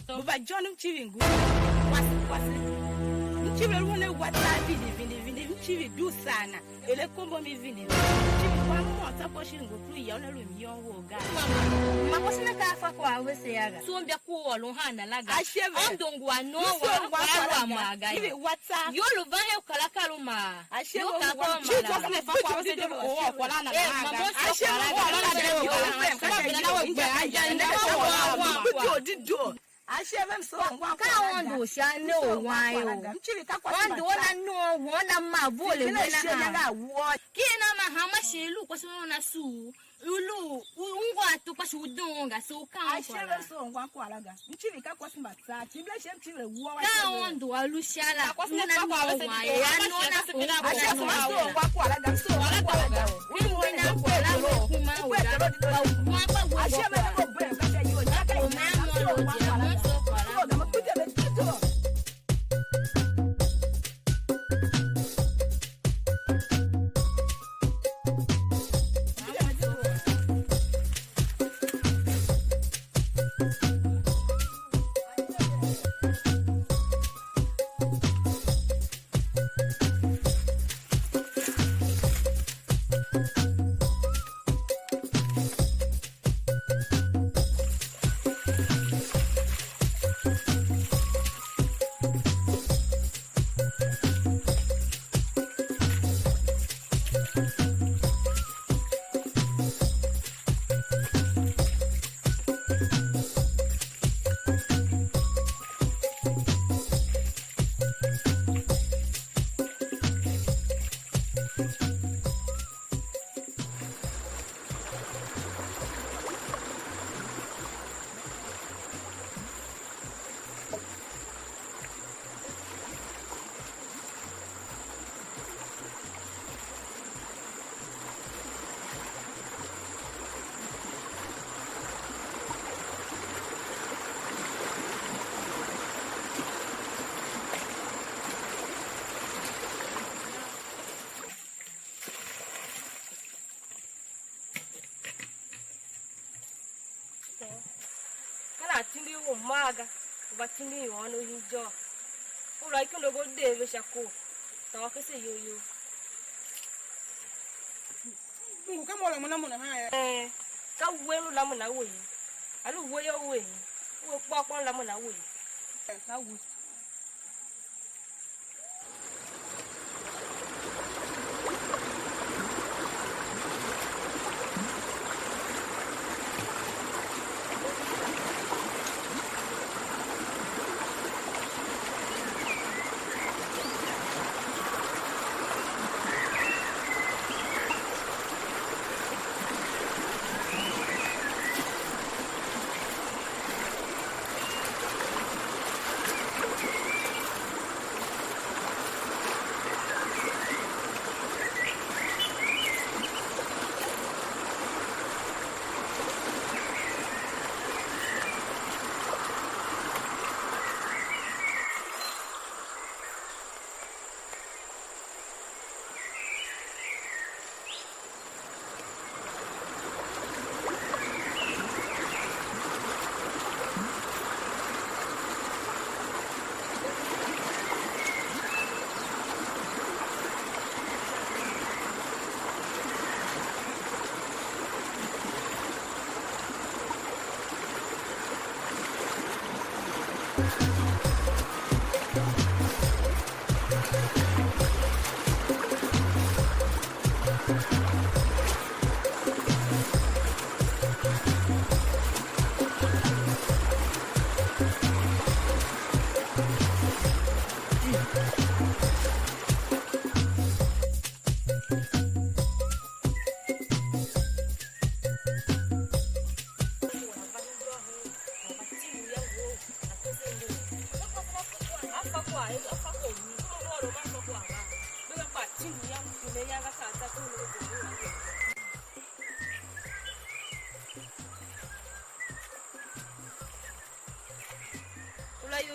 Buba John Chivingu. Mchive rune wata vini mchive du sana. Ele kombo mi vini. Mchive kwa mwata kwa shilingo klu ya ona lu miyongo oga. Makosina ka fa kwa wese yaga. So mbia ku oluhana laga. Asheve. Ondongu ano wa maga. Ibe wata. Yo lu vahe ukalaka luma. Asheve. Yo ka kwa mala. Chifu kwa fa kwa wese de ko kwa lana na maga. Asheve kwa lana de ko. Asheve. Asheve mso ngwa Ka ondo sha no wayo. Mchive ka kwa Ondo ona no wona mavole wena ha. Kina mahama shelu kwa sono na su. Ulu ungwa tu kwa shudonga so ka Asheve mso ngwa kwa laga. Mchive ka kwa simba sa. Chible shem chive uwa. ka ondo alushala. Una no wayo. Asheve mso ngwa kwa laga. Mso ngwa kwa laga. Wina kwa la kuma uga. Kwa Asheve mso ngwa kwa Tindi umaga batindi wono hijo ula ikundo go deve shako tawa kese yoyo Mungu kama wala mwana haya. Ka welu la mona we alu wo yo we wo popo la mona we Na wu.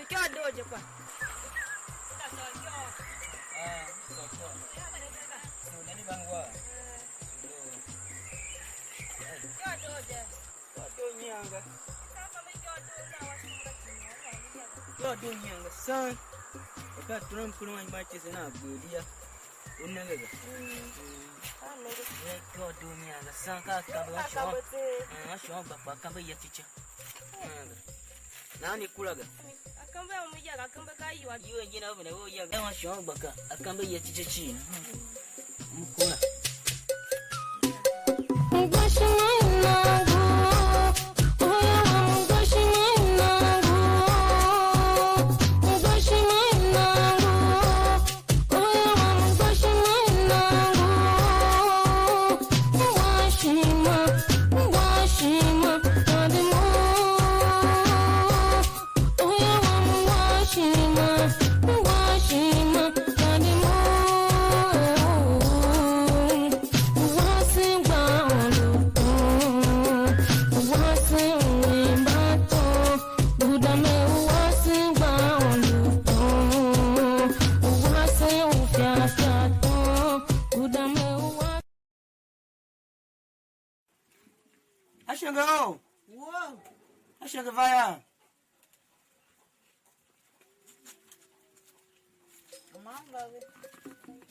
kyo doje kwa. So nani bangwa? Kyo doje. Kyo nyanga. Kyo nyanga son. Oka Trump kuno anyibache sana budia. Unangega. Kyo nyanga son ka kabwa. Asho baba kamba ya chicha. Nani kulaga? Akambe umija akambe kaiwa. Iwe jina bune wo yaga. Asho baka akambe ya chicha china. Mukula. Ashango. Whoa. Ashango vaya.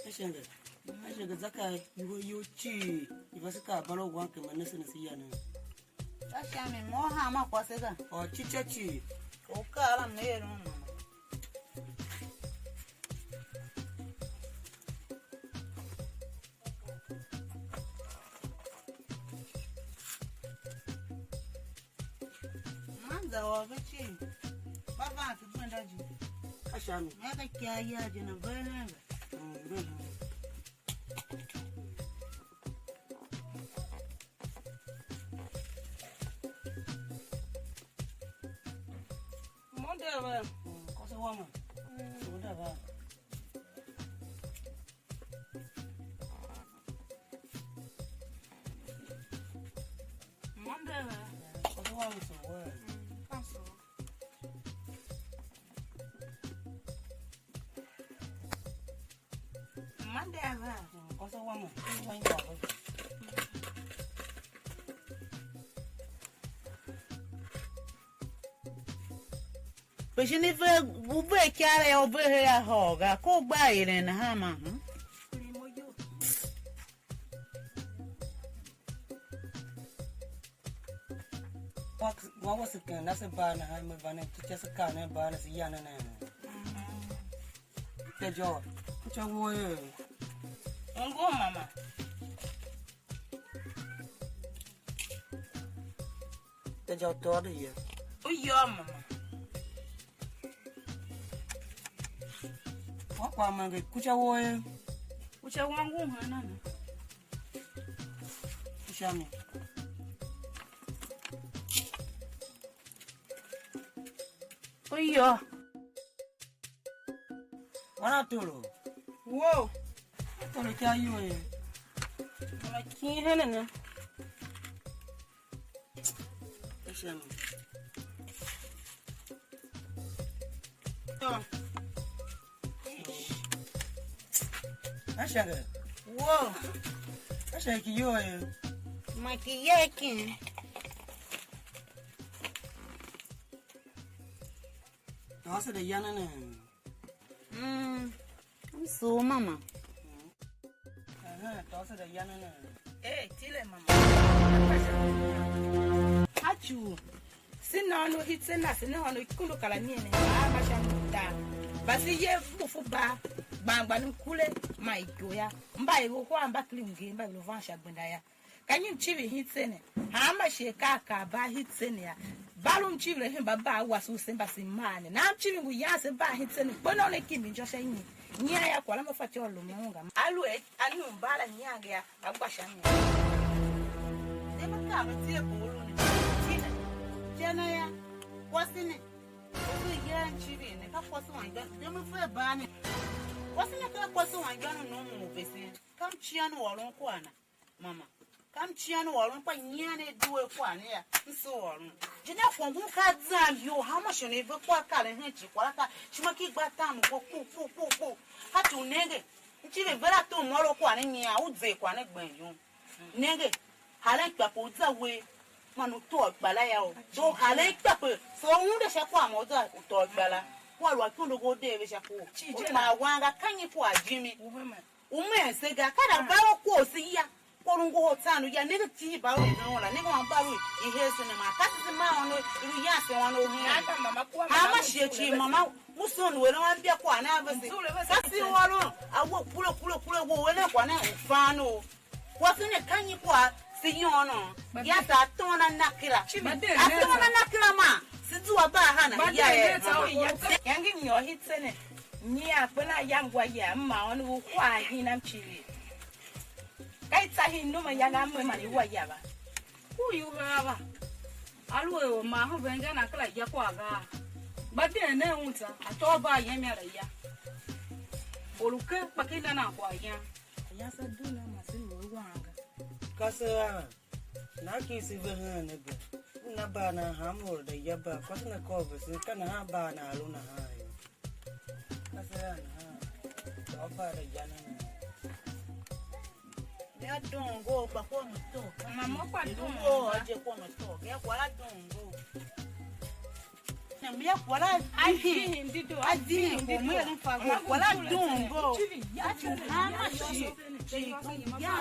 Ashango zaka yuchi. Ivasika balo wanke manese nasiyana. Ashame moha ma kwasega. Oh chichachi. Okala mnero. Wabachi baba tukwenda ji Ashami hata kiaya jina bwana monde ba kosa wama monde ba monde kosa wama so wa Mandela. Kosa wama wanya ba. Peshini fe bube kyale obe ya hoga ko gba ire na hama. What was it? That's a banner. I'm a banner. Just a car and banner. Yana. The job. What's your word? Ngo mama. The job daughter here. O yo mama. What kwa mange? Kucha word. Ucha wangu hana. Kuchami. Oyo. Wana tolo. Whoa. Tolo kya yuwe. Mama kin hana na. Kuchami. Ashaga. Whoa. Ashaga ki yuwe. Maki yekin. Tawasa da yana ne. So mama. Tawasa da yana ne. Tile mama. Hachu. Sina no hitsena sina no kundu kala miene. Masha muta. Basi ye bufuba. Bangba nkule maigoya. Mba ego kwa mba klinge mba lo vansha gbendaya. Kanyi mchivi hitsene. Hama sheka ka ba hitsene ya. Balu mchivi himba ba wasu semba simane. Na mchivi ngu yase ba hitsene. Bono ne kimi njosha ini. Nya ya kwa lama fati olu miunga. Alu anu mbala nyange ya agwasha nya. Dema kama tiye bolu ni. Tina. Jana ya. Wasine. Osu ya mchivi ne. Ka kwasu wanga. Dema fwe bani. Wasine ka kwasu wanga no mu besi. Kam chianu walon kwana. Mama. Kam chiano warun pa nyane duwe kwa ne ya. Nso warun. Jina fongu ka zam yo how much you never kwa kale henchi kwa ka shimaki gba tam ko pu. Ka tu nege. Nchile vera to moro kwa ne nya udze kwa ne gben yo. Nege. Halen kwa po za we manu to gbala ya o. Do halen kwa po so unde sha kwa mo za to gbala. Kwa lo atundo go de be sha ko. Ma wanga kanyi kwa jimi. Ume sega kada bawo ko si ya. Korungo hotanu ya nega ti bawo na wala nega wan bawo ihe se na mata ti ma ono iru ya se wan o hu ha ma shechi mama muson we na wan bia kwa na abese kasi walo awo pulo wo we na kwa na fano wa se ne kanyi kwa si yono ya ta tona nakira atona nakira ma si duwa ba ha na ya yangi nyo hitsene ni apena yangwa ya ma onu kwa hinam chiri kai tsahi numa yanga mama iwa yaba Uyu gaba. Alwe ma ho benga na kala ya kwa ga. Bade na unta atoba yemi ara ya. Oluke pakina na kwa ya. ya sa duna masin wo wanga Kasa na ki si ve ha ne be. Na ba na ha mo da ya ba kwa na ko be se kana ha ba na lu na ha. Kasa na ha. Ba ba da ya na. ya dongo pa ko no to mama kwa dongo aje ko no to ya kwa la dongo na mia kwa la aji ndido aji ko mo ya fa kwa la dongo ya ha ma shi ya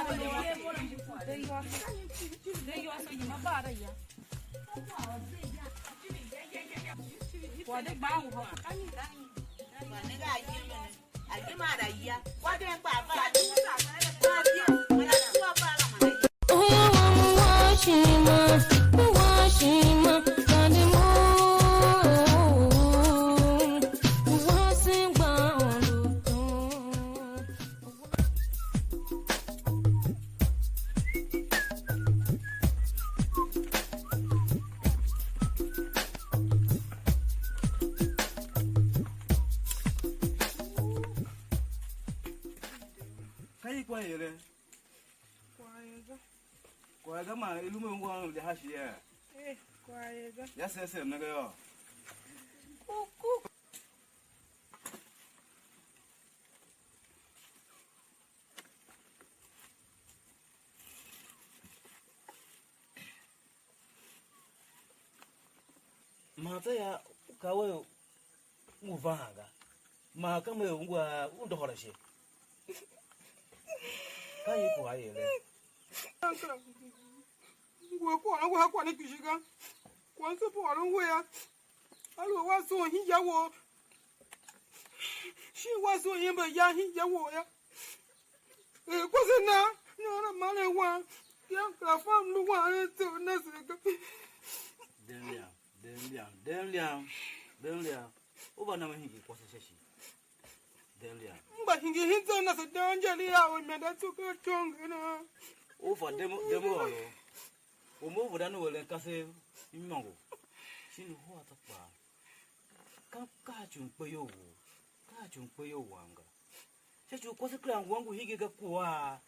Kwa kama ilume ngwa ndi hashi ya. kwa yega Ya sese naga yo. Mata ya kawe uvanga. Ma kama ngwa undohoreshe. Kai kwa yele. Ngwe kwa ne kishiga. Kwa nso po alonwe ya. Alo wa so hin ya wo. Shi wa so yin ba ya hin ya wo ya. Kwa se na male wa. Ya ka fam lu wa to na se ka. Demlia. Oba na mahingi kwa seshe. Demlia. Mba hingi hinzo na se danjali ya o me da to ka tonga na. Ofa demo alo. Omo vodano wele kase imango. Shin ho atapa. Ka chumpe yo wanga. Chechu kwa se klan wangu hige ka kwa.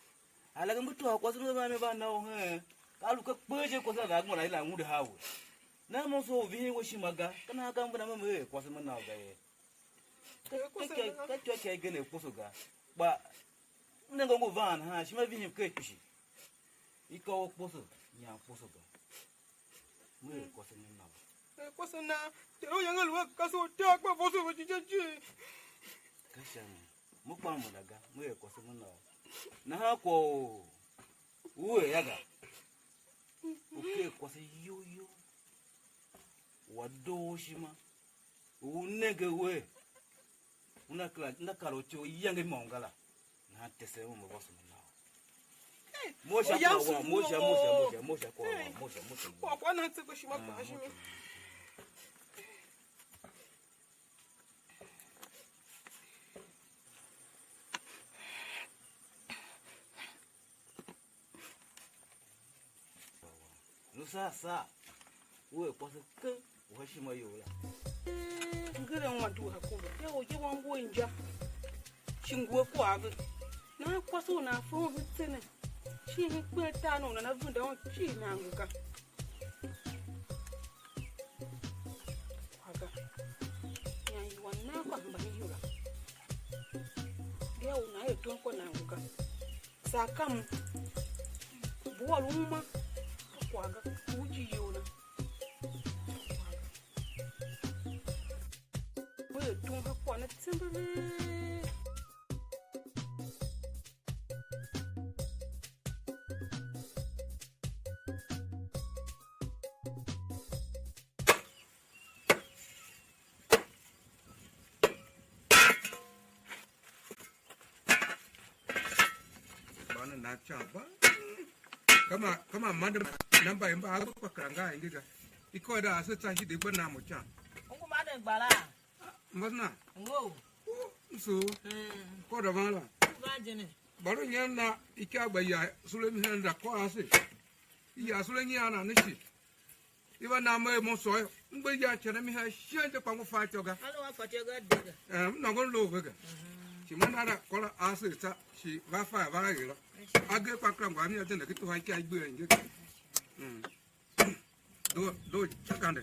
Alaga mtu kwa se mame ba na o he. Kalu ka peje kwa se ga ngona ila ngude hawo. Na mo so vi wo shimaga kana ga mbona mame kwa se mana ga ye. Ka chwa gene kuso ga. Ba nengo ngo van ha shima vi ke kushi. Iko kuso nya kuso ga. Mwe kwa se mana. Kwa se na tero yanga lu ka so te akwa foso wo chichechi. Kashani. Mukpa mudaga mwe kwa se mana. Na hako uwe yaga. Uke kwa se yoyo. Wadoshima. Unege we. Unakala nakalocho yange mongala. Na tese mu boso na. Mosha kwa. Kwa na tse ko shima kwa shima. Sasa uwe kwa se ke uheshima yola. Ngere wantu hakuna. Yao je wangu inja. Chingwe kwa ave. Na kwa so na fo hitsene. chi kwe tano na vunda on chi nanguka kwaga nyanyi wana kwa mbani yola dia una yetu ko nanguka sakam buwa luma kwaga uji yola we tun ha kwa na tsimbe na chapa kama manda namba imba ago pakranga ingiga iko da asa tsahi de bana mu cha ungu made gbala mbasna ngo so ko da mala ga jene baro nyana ikya baya sule mi handa ko ase ya sule nyana nishi iba na me mo so ngbe ya chana mi ha shanje kwa mo fa choga alo wa fatega dega na gon lo ga si manara kola ase ta si va fa va ga age pakram ga mi atende kitu ha kai gbe nge do chakande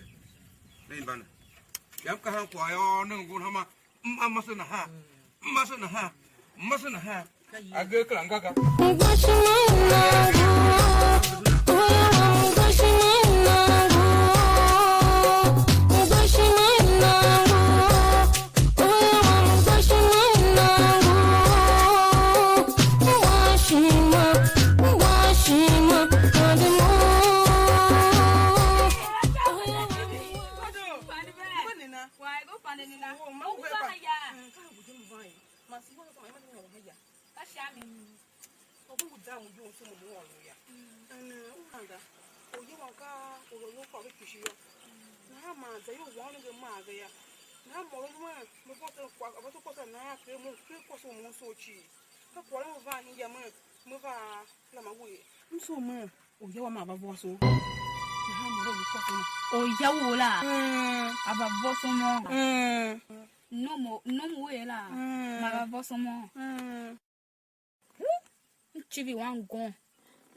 nei bana yam ka han kwa yo nang gun hama masana ha age kranga ga Oyawola abavosomo nomo wela mabavosomo chibi wangon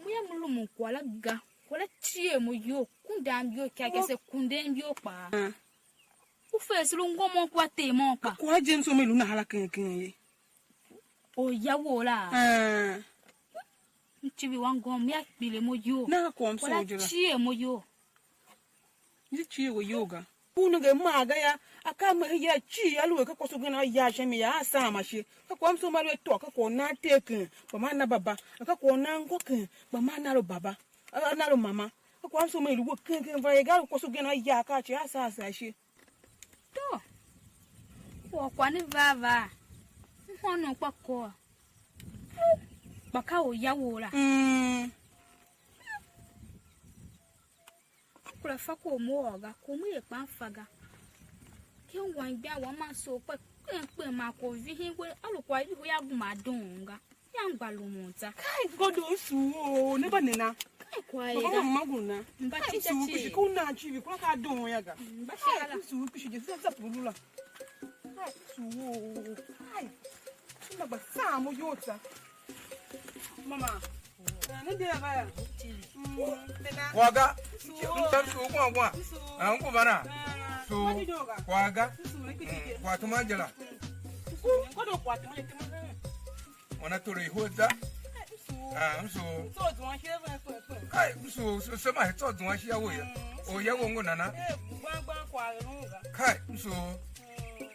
muya mulumu kwala ga kwala tie mo yo kundambio kyakese kundembio pa ufesulu ngomo kwa temo pa kwa jenso melu na hala kenken oyawola chibi wangon muya pile mo yo na ko amso kwala jira tie mo yo ni chi wo yoga unu ge maga ya aka ma ya chi alu ka ko so gena ya shemi ya asa ma shi ka ko amso ma to ka ko na teken ba ma na baba ka ko na ngoken ba ma na ro baba na ro mama ka ko amso ma lu wo ken va ya ga ko so gena ya ka chi asa shi to wo kwani vava hono kwa ko baka oyawola kula fako moga komuye panfaga ke ngwan gba wa ma so pe ma ko vi hinwe alukwa ibi ya guma donga ya ngbalu monta kai godo su o ne ba nena kai kwa ba ida maguna mba su chicha ku shi ku na chi bi ko ka don ya ga mba shala su ku shi je sa pulula kai su o kai na ba sa mo yota mama ne de ba ya waga ntan su kwa an ku bana su waga kwa tuma jala ngodo kwa tuma le tuma wana tore hoza so so tuma sheve kai so sama to tuma shi yawo ya o yawo ngo nana gbangba kwa runga kai so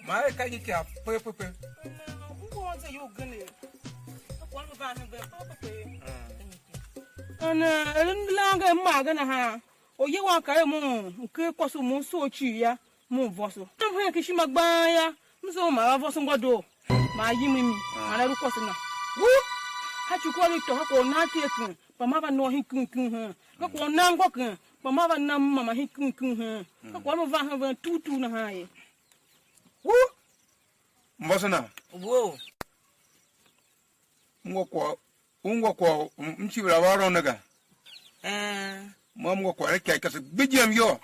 mai ka yi kya pepepe ngo wonse yo gane kwa lu ba ne be pepepe ana langa magana ha o ye wa ka mu ke kwaso mu so chi ya mu voso tam ha ke shi magba ya mso ma voso ngodo ma yi mimi ana ru kwaso na wu ha chu ko ri to ha ko na teken pa ma ba no hin kun ha ka ko na ngo kan pa ma ba na mama hin kun ha ka ko no va ha tutu na ha ye wu mbosana wo ngoko mchibra waro naga mamgo ko rek ka bijem yo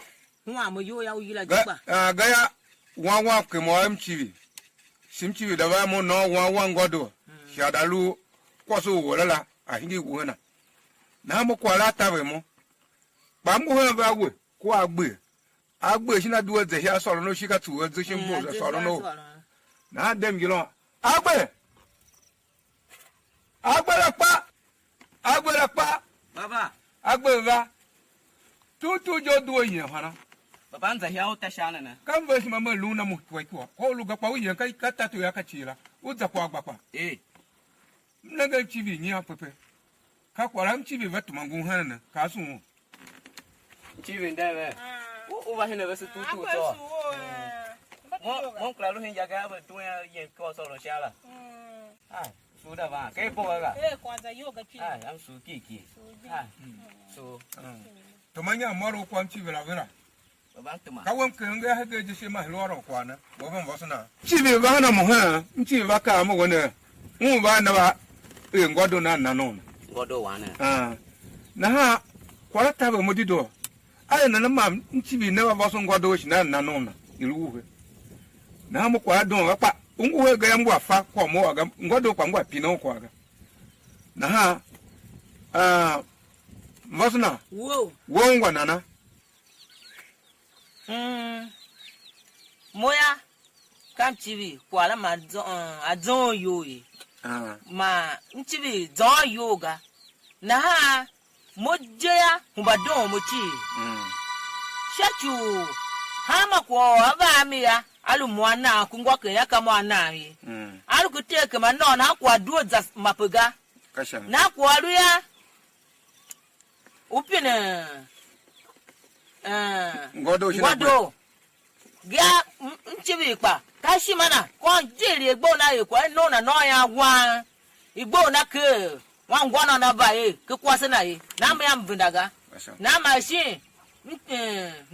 nwa mo yo ya uyila jaba gaya wa ke mo mchibi simchibi da ba mo no wa ngodo shadalu kwaso wolala a hingi wona na mo kwa la ta be mo ba mo ho ba we ko agbe shi na duwe ze ya so no shi ka tu ze shi mo so no na dem gilo agbe la pa baba agbe va tu jo duwe yin hana baba nza ya uta shana na kan ve shi mama lu na mo ko lu ga pa yin ka ta tu ya ka chira u za kwa agba pa na ga chi bi nya pepe ka kwa ram chi bi va tu mangu hana ka su chi bi nda be o va hena ve su tu to mo claro hin ya ga ba tu ya ye ko so lo sha la su da ba ke po ga kwanza yoga chi am su ki su to manya maro kwam chi bi la vera baba tuma ka wam kan ga ha ga ji shi ma lo ro kwa na bo ban bo suna chi bi ba na mo ha chi ba ka mo wona mu ba na ba ngodo na no ngodo wa na na ha kwara ta ba mo dido ai na ma chi bi na ba bo so ngodo shi na no na ilu we na mo kwa don pa ungu ga yambu afa kwa mo ga ngodo kwa ngwa pino kwa ga na ha mosna wo ngwa nana moya kam chibi kwala ma azon yoyi ma nchibi zon yoga na ha mojeya humbadon mochi shachu hama kwa aba mi ya alu mwana kungwa ke ya kama anahi alu kuteke manona kwa duo za mapuga na kwa aluya upine ngodo ga nchibi pa kashi mana kon jiri egbo na ye kwa no na no ya gwa igbo na ke wan gwa na ba ye ke kwase na ye na ma ya mvindaga na machine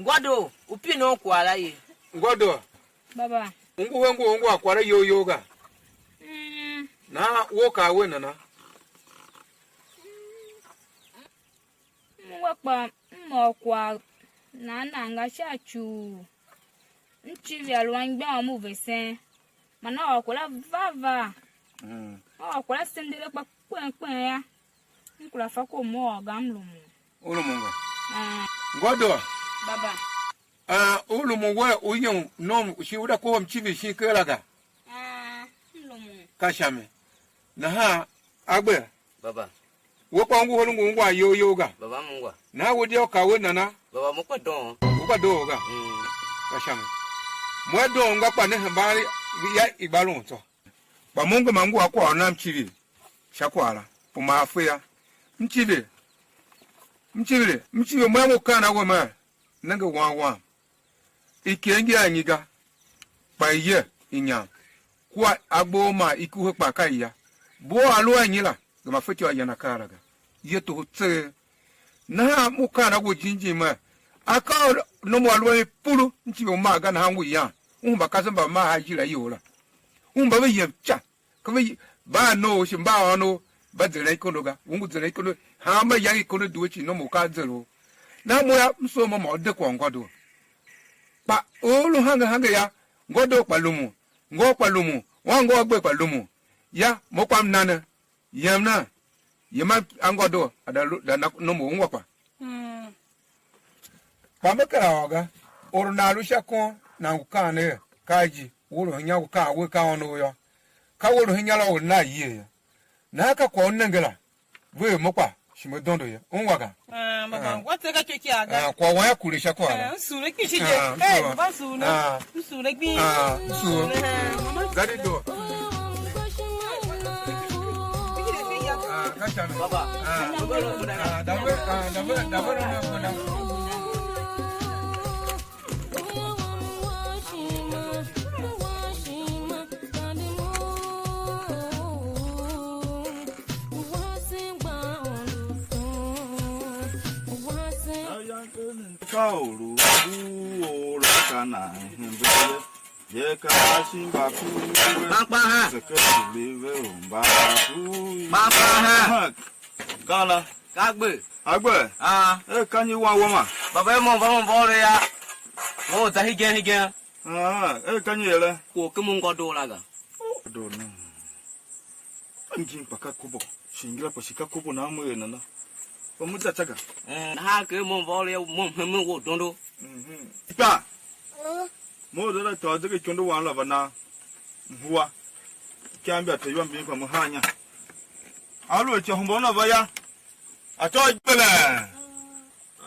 ngodo upine kwa ala ye ngodo baba ngu akwara yo ga na wo ka we na mwakpa mmokwa na nga chachu nchivi alwangba mu vesen mana okola vava okola sendele pa kwen ya nkula fa ko mo ga mlumu ulumunga ngodo baba ulumu we uyon nom shi uda ko mchivi shi kelaga mlumu kashame na ha agbe baba wo pa ngu holungu ngwa yo ga baba mungwa na wo dio ka we nana baba mo kwa don ga kashame mo do ngwa pa ne hambari ya igbalun to ba mungu mangu akwa na mchivi shakwala uma afia mchivi mo mo kana wo ma nanga wa ikengi anyiga pa ye inya kwa agbo ma ikuhe pa kaiya bo alu anyila gama fetio ayana karaga yeto tse na mo kana go jinji ma aka no mo alu pulu nchi o ma ga na hangu ya umba kasamba ma hajira yola umba be yemcha kwe ba no shimba no ba zere ikonoga ungu zere ikono ha ma ya ikono duchi no mo ka zero na mo ya mso mo de kwa ngodo pa olu hanga ya ngodo palumu wango gbe palumu ya mo kwam nana yamna yema angodo adalu da no mo ngwa pa pamekara oga orunalu shakon na ukane kaji woro nya uka we ka onu yo ka woro nya la na ye na ka ko nengela we mo pa shimodondo ya onwaga baba wate ka cheki aga kwa wa kulisha kwa nsure kishi je baba suna nsure gbi nsure gadi do kacha baba dawe Kauru ora kana hembele ye ka simba ku papa ha sekele umba ku papa ha kana kagbe agbe kanyi wa ma baba mo bo re ya mo ta hige kanyi ele ko ke mo ngodo laga do no anjin paka kubo shingira pashika kubo na mo yana na Omuta chaka. Ha ke mo vole mo mo wo dondo. Pa. Mo do la to de chondo wan la bana. Huwa. Kyambia te yom bi kwa muhanya. Alo che humbo na baya. Ato gbele.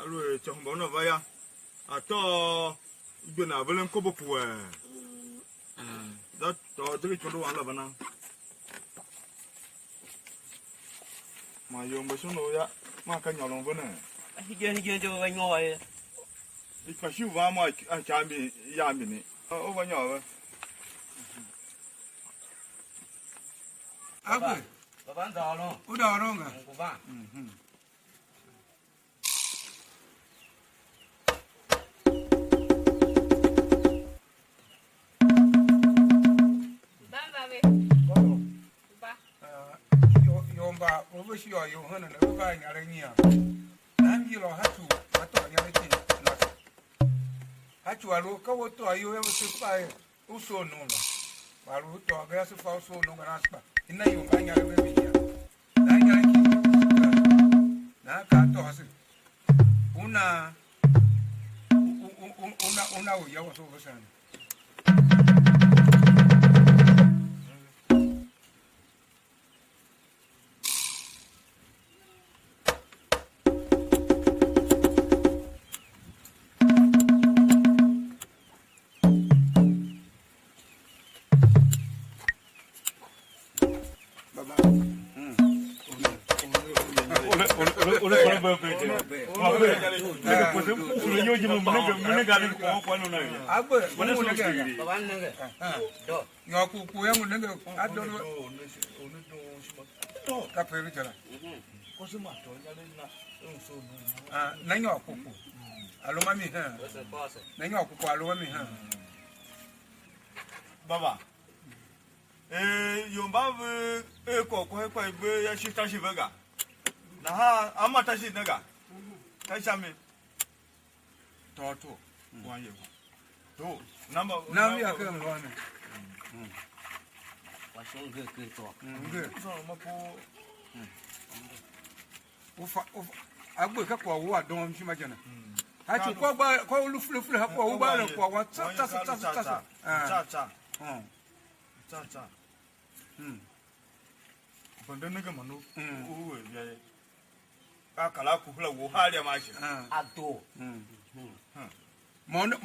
Alo che humbo na baya. Ato gbena belen ko bo puwe. Da to de chondo wan la bana. Ma yombo sono ya. Ma ka nyolong bana. Hige jo wa ngoe. Ka shu va ma a cha mi ya mi ni. O va nyawe. Agwe, Baba nda lo. uda oronga. Ko ba. Bamba be. Ba. Yomba, obishi yo yo hana na ba nyare nya. Nam yilo hatu, ato nyare ti na. Hatu alo ka woto ayo ya woto pa uso no la. Baru to ga su fa uso no ga naspa. Ina yomba nyare be bi ya. Na nyare ki. Na ka to hasu. Una o ya waso basana. Baba. Yomba ve ko be ya shi tashi vega. Na ha amma tashi naga. Kai shame. To. Wan ye. To, number ya ka mo na. Wa shon ge to. So ma po Ufa agbe ka kwa wo adon mi ma jana. Hatu kwa ba kwa ulu ha kwa wo ba kwa wa ta. Cha. Banda naga manu. Uwe ya. Ka kala ku hula wo ha ya ma shi. Ado. Mono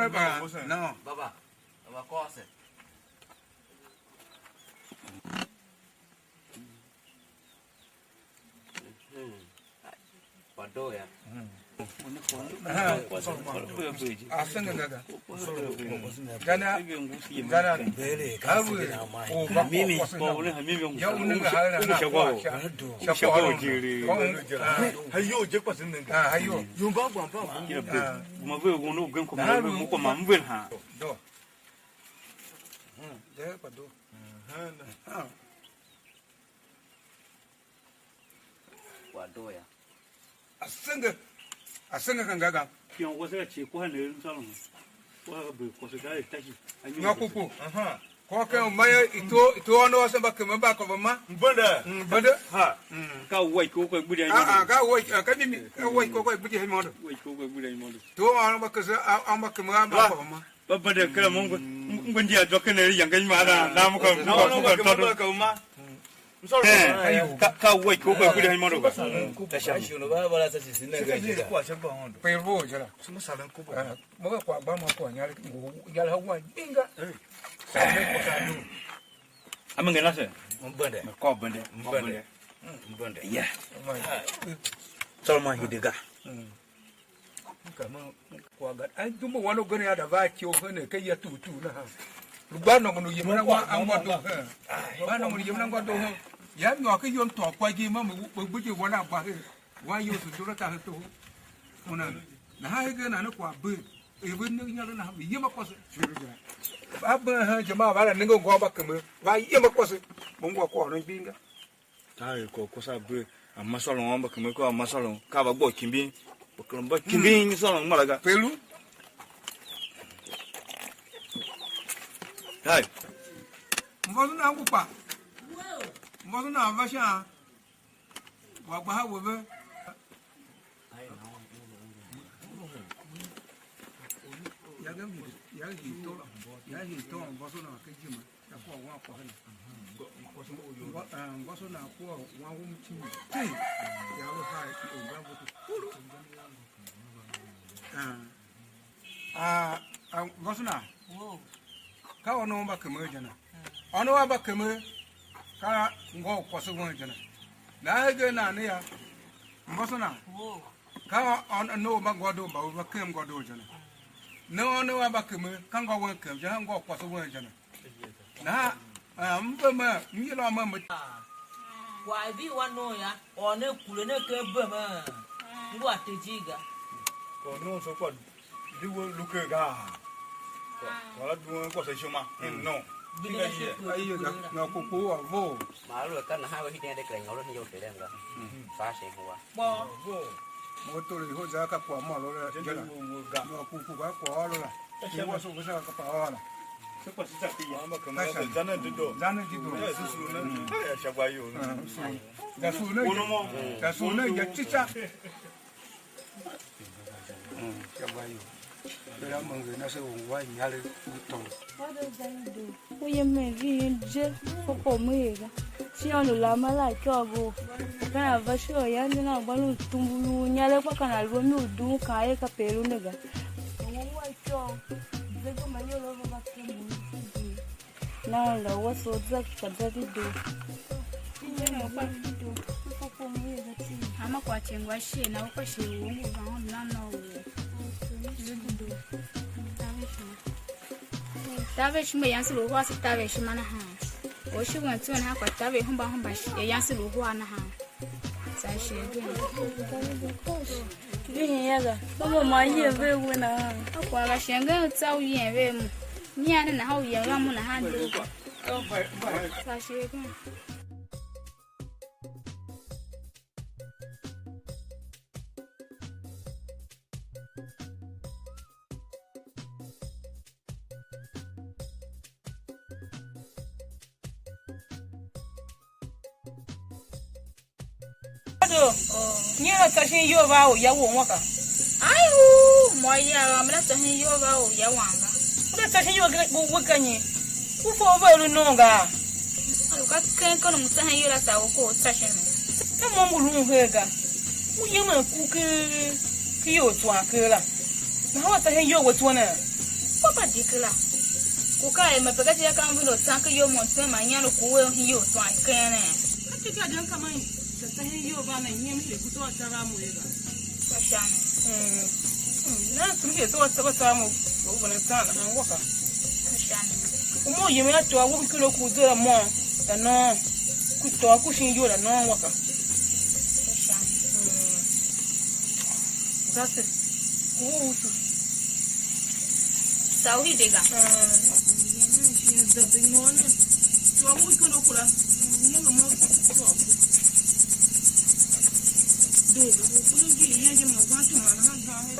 ba. No. Baba. Baba ko se. Padoya. Asenga gaga. Gana bele kafu o mimi ya unanga hala shakwa jiri Hayo je kwa sinne. hayo Yomba bwa pa. Mave gono gen ko mo ko mamvel ha. do de pa do Padoya. asenga kan gaga Kion ko se chi ko ha ne salon. Ko ha be ko se ga tashi. ngakuku ko ke maya ito ono wasamba ke mba ko ma Mbanda. Ha. Ka wai ko ko budi ga wo ka mimi ka wo ko budi he modo wai ko ko budi mo. to ano ba ka amba ke ma ko ma Baba de kala mo ngon dia do kene yang kan ma na mo ko Ka uma. ka wai ko ko budi mo do. Tashamu ba bala sa sinne ga ji. Kwa shamba hondo. pe ro jara Suma salan ko bo. mo ga kwa ba ma ko nyar yal hawa dinga Amenge na se. Mbanda. Ko bende. Mbanda. Ya. Salma hidiga. kama kwa ga ai dumbo wano gane ya da ba ki o hane kai ya tutu na ha rubano mo yema na wa an wa do ha bano mo yema na wa do ha ya mi wa ke yom to kwa gi ma mo buji wona ba he wa yo su dura ta to mona na ha ga na na kwa be e be ne nya na ha yema kwa se ba ba ha jama ba na ngo ngwa ba kama ba yema kwa se mo ngwa kwa no binga Tai ko sa be amma salon amba kuma ko amma salon ka ba gbo kimbi. Ba kimbi ni salon malaga. pelu Tai. mbozo na ngukwa mbozo na vasha wa gba ha wo be Gosuna. Ka ono ba keme jana. Ono ba keme ka ngo kwaso won jana. Na ge na ne ya. Gosuna. Ka ono ba godo ba kem godo jana. No ono ba keme ka ngo won kem jana ngo kwaso won jana. Na mbe ma mi lo ma mo. Wa bi wa no ya. One kule ne ke be ma. Ngo atejiga. Ko no so ko di wo luke ga. Wala duwe kwa sa shoma. No. Ayo na ko ko vo. Mà rồi cân hai cái này đây cái ngấu rất nhiều cái đen cả. Phá sẽ qua. Bo. Mo to ri ho za ka kwa mo lo la. No ku ga kwa lo la. Ke mo so ga ka pa la. Se kwa si ta ti ya ma kama se jana dido. Jana dido. Ya su su na. Ya shagwa yo. Da su ne. Da su ne ya chicha. Shagwa yo. Pero mange na se wa nyale to. Oye me vi je foko mwega. Si on la mala chogo. Kana vasho ya ndina gbalu tumbulu nyale kwa kana albo mi odu ka e ka pelu nega. Wa cho. Zego manyo lo ba kemu. Na la waso za kadza dido. Ndina kwa dido. Foko mwega ti. Ama kwa chengwa she na kwa she wongo ba na no. Tave shima yansi lo hwa si tave shima na ha. O shi wan tu na ha kwa tave humba yansi lo hwa na ha. Sa she bi. Bi yaga. Mo ma ye ve we na. Akwa ga shenga tsaw ye ve mu. Ni ana na ha ye wa mu na ha ndo. Sa she bi. Nyela tashin yo ba o ya wo waka. Ayu, mo ya amla tashin yo ba o ya wanga. Ule tashin yo ga wo ganye. Ku fo ba lu no ga. Alu ka ken kono mutahin yo la sa ko tashin. Ta mo mu lu hega. Mu ye ma ku ki yo twa ke la. Na wa tashin yo wo twa na. Papa dikla. Ku ka e ma pega ya kan bi lo tan ke yo mo twa ma nya lo ku we yo twa ken ne. Ka ti ga dan kamai. Tashin yo ba na nyem le ku to ta ga mu hega. Tashana. Na tu ke to ta mu. Wo bona ta na waka. Tashana. Umo ye me to awu ki lo ku do la mo. Da no. Ku to ku shin yo la no waka. Tashana. That's it. Ku tu. Sawi dega. Da bin no na. To awu ki lo ku la. Ni mo mo to. Do ku lo ji ye je mo ba tu ma na ga he.